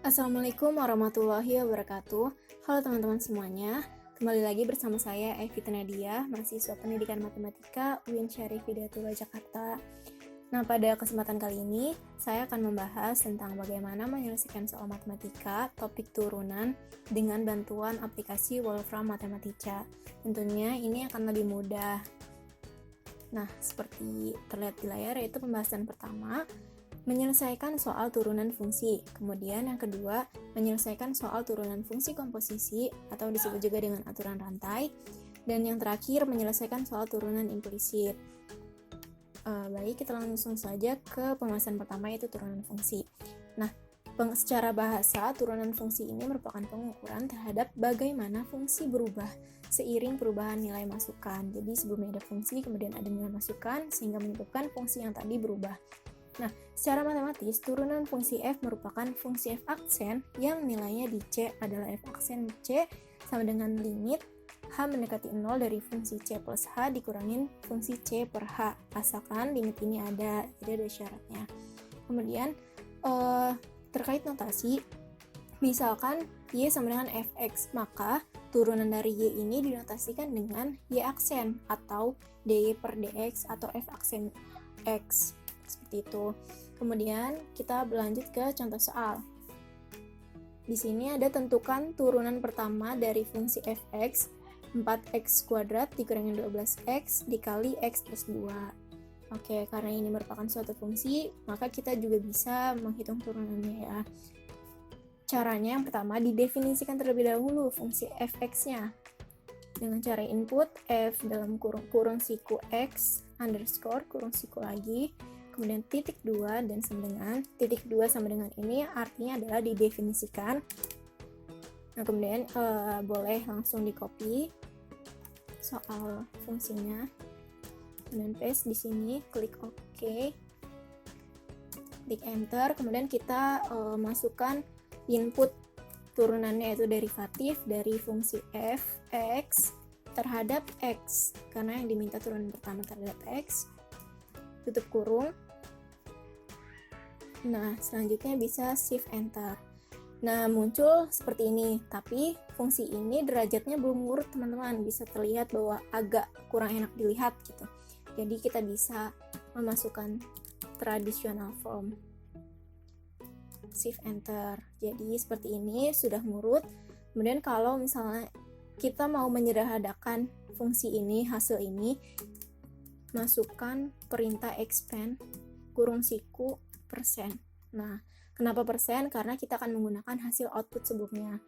Assalamualaikum warahmatullahi wabarakatuh. Halo teman-teman semuanya, kembali lagi bersama saya Evita Nadia, mahasiswa Pendidikan Matematika UIN Syarif Hidayatullah Jakarta. Nah, pada kesempatan kali ini, saya akan membahas tentang bagaimana menyelesaikan soal matematika, topik turunan, dengan bantuan aplikasi Wolfram Mathematica. Tentunya ini akan lebih mudah. Nah, seperti terlihat di layar, yaitu pembahasan pertama, menyelesaikan soal turunan fungsi. Kemudian yang kedua, menyelesaikan soal turunan fungsi komposisi atau disebut juga dengan aturan rantai. Dan yang terakhir, menyelesaikan soal turunan implisit. Baik, kita langsung saja ke pembahasan pertama, yaitu turunan fungsi. Nah, secara bahasa, turunan fungsi ini merupakan pengukuran terhadap bagaimana fungsi berubah seiring perubahan nilai masukan. Jadi sebelumnya ada fungsi, kemudian ada nilai masukan, sehingga menyebabkan fungsi yang tadi berubah. Nah, secara matematis, turunan fungsi f merupakan fungsi f aksen yang nilainya di C adalah f aksen C sama dengan limit H mendekati 0 dari fungsi C plus H dikurangin fungsi C per H, asalkan limit ini ada, jadi ada syaratnya. Kemudian, terkait notasi, misalkan Y sama dengan Fx, maka turunan dari Y ini dinotasikan dengan Y aksen atau dy per dx atau F aksen X, seperti itu. Kemudian kita berlanjut ke contoh soal. Di sini ada tentukan turunan pertama dari fungsi Fx, 4x kuadrat dikurangin 12x dikali x plus 2. Oke, karena ini merupakan suatu fungsi, maka kita juga bisa menghitung turunannya ya. Caranya yang pertama, didefinisikan terlebih dahulu fungsi fx-nya. Dengan cara input f dalam kurung siku x underscore kurung siku lagi, kemudian titik 2 dan sama dengan titik 2 sama dengan ini artinya adalah didefinisikan. Nah, kemudian boleh langsung di copy soal fungsinya, kemudian paste di sini, klik OK, klik enter, kemudian kita masukkan input turunannya, yaitu derivatif dari fungsi f x terhadap x, karena yang diminta turunan pertama terhadap x, tutup kurung. Nah, selanjutnya bisa shift enter. Nah, muncul seperti ini, tapi fungsi ini derajatnya belum ngurut teman-teman, bisa terlihat bahwa agak kurang enak dilihat gitu. Jadi kita bisa memasukkan traditional form, shift enter. Jadi seperti ini sudah ngurut. Kemudian kalau misalnya kita mau menyederhanakan fungsi ini, hasil ini, masukkan perintah expand kurung siku persen. Nah, kenapa persen? Karena kita akan menggunakan hasil output sebelumnya.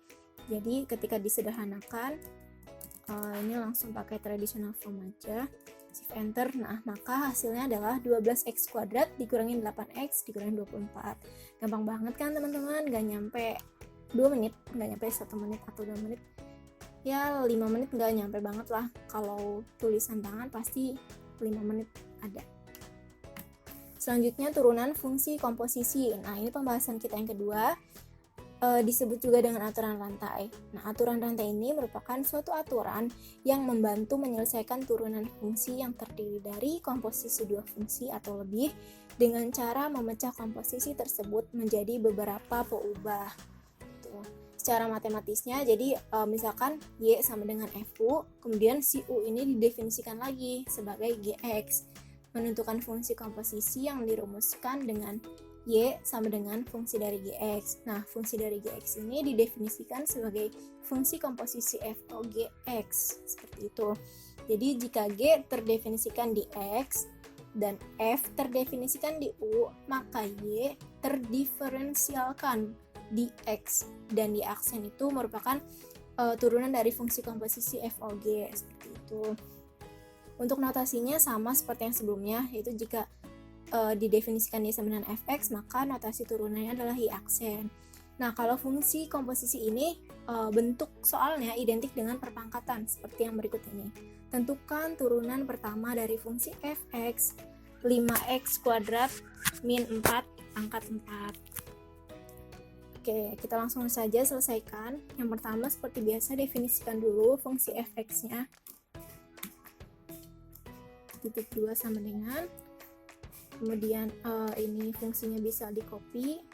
Jadi ketika disederhanakan, ini langsung pakai traditional form aja, shift enter. Nah, maka hasilnya adalah 12x kuadrat dikurangin 8x dikurangin 24. Gampang banget kan teman-teman? Gak nyampe 2 menit, gak nyampe 1 menit atau 2 menit. Ya 5 menit gak nyampe banget lah. Kalau tulisan tangan pasti 5 menit ada. Selanjutnya turunan fungsi komposisi. Nah, ini pembahasan kita yang kedua, disebut juga dengan aturan rantai. Nah, aturan rantai ini merupakan suatu aturan yang membantu menyelesaikan turunan fungsi yang terdiri dari komposisi dua fungsi atau lebih dengan cara memecah komposisi tersebut menjadi beberapa peubah. Tuh. Secara matematisnya, jadi misalkan Y sama dengan FU, kemudian si U ini didefinisikan lagi sebagai GX, menentukan fungsi komposisi yang dirumuskan dengan Y sama dengan fungsi dari Gx. Nah, fungsi dari Gx ini didefinisikan sebagai fungsi komposisi f o Gx, seperti itu. Jadi jika G terdefinisikan di X dan F terdefinisikan di U, maka Y terdiferensialkan di X, dan di aksen itu merupakan turunan dari fungsi komposisi f o G, seperti itu. Untuk notasinya sama seperti yang sebelumnya, yaitu jika didefinisikan Y sama dengan fx, maka notasi turunannya adalah Y aksen. Nah, kalau fungsi komposisi ini bentuk soalnya identik dengan perpangkatan seperti yang berikut ini. Tentukan turunan pertama dari fungsi fx, 5x kuadrat min 4 pangkat 4. Oke, kita langsung saja selesaikan. Yang pertama, seperti biasa, definisikan dulu fungsi fx-nya. Titik 2 sama dengan, kemudian ini fungsinya bisa di copy,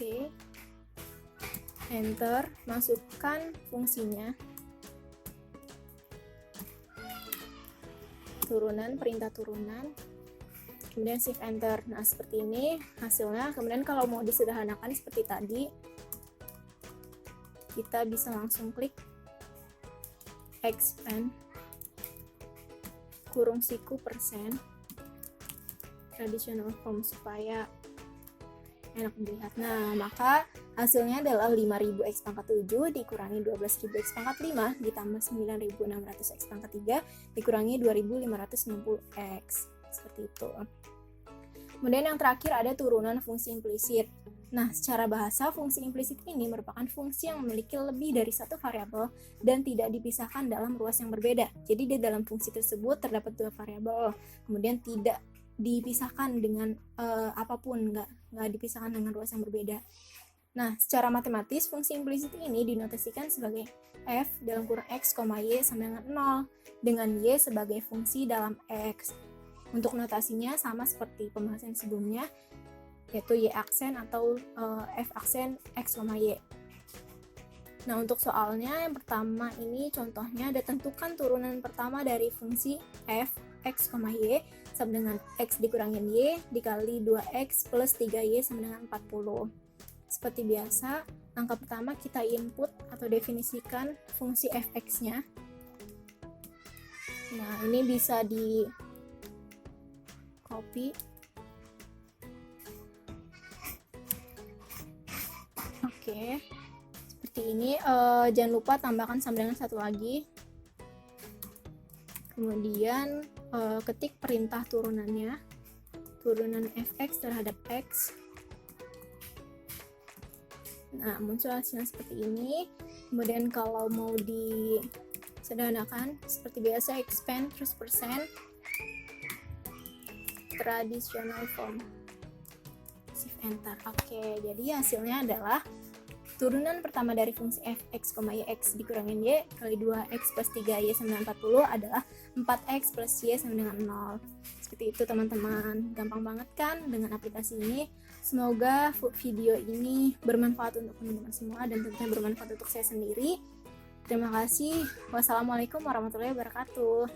Oke. Enter, masukkan fungsinya. Turunan, perintah turunan. Kemudian shift enter. Nah, seperti ini hasilnya. Kemudian kalau mau disederhanakan seperti tadi, kita bisa langsung klik expand kurung siku persen traditional form supaya enak dilihat. Nah, maka hasilnya adalah 5.000 X pangkat 7 dikurangi 12.000 X pangkat 5 ditambah 9.600 X pangkat 3 dikurangi 2.560 X. Seperti itu. Kemudian yang terakhir ada turunan fungsi implisit. Nah, secara bahasa, fungsi implisit ini merupakan fungsi yang memiliki lebih dari satu variabel dan tidak dipisahkan dalam ruas yang berbeda. Jadi di dalam fungsi tersebut terdapat dua variabel, kemudian tidak dipisahkan dengan apapun, nggak dipisahkan dengan ruas yang berbeda. Nah, secara matematis, fungsi implisit ini dinotasikan sebagai f dalam kurung x, y sama dengan 0, dengan y sebagai fungsi dalam x. Untuk notasinya sama seperti pembahasan sebelumnya, yaitu y aksen atau f aksen x, y. Nah, untuk soalnya yang pertama ini contohnya ada tentukan turunan pertama dari fungsi f, x, y sama dengan x dikurangin y dikali 2x plus 3y sama dengan 40. Seperti biasa, langkah pertama kita input atau definisikan fungsi fx-nya. Nah, ini bisa di copy. Oke. Seperti ini, jangan lupa tambahkan sama dengan satu lagi. Kemudian ketik perintah turunannya, turunan fx terhadap x. Nah, muncul hasilnya seperti ini. Kemudian kalau mau disederhanakan seperti biasa, expand terus persen traditional form, shift enter. Oke, jadi hasilnya adalah turunan pertama dari fungsi fx, y x dikurangin y kali 2x plus 3y sama dengan 40 adalah 4x plus y sama dengan 0. Seperti itu teman-teman, gampang banget kan dengan aplikasi ini. Semoga video ini bermanfaat untuk teman-teman semua dan tentunya bermanfaat untuk saya sendiri. Terima kasih. Wassalamualaikum warahmatullahi wabarakatuh.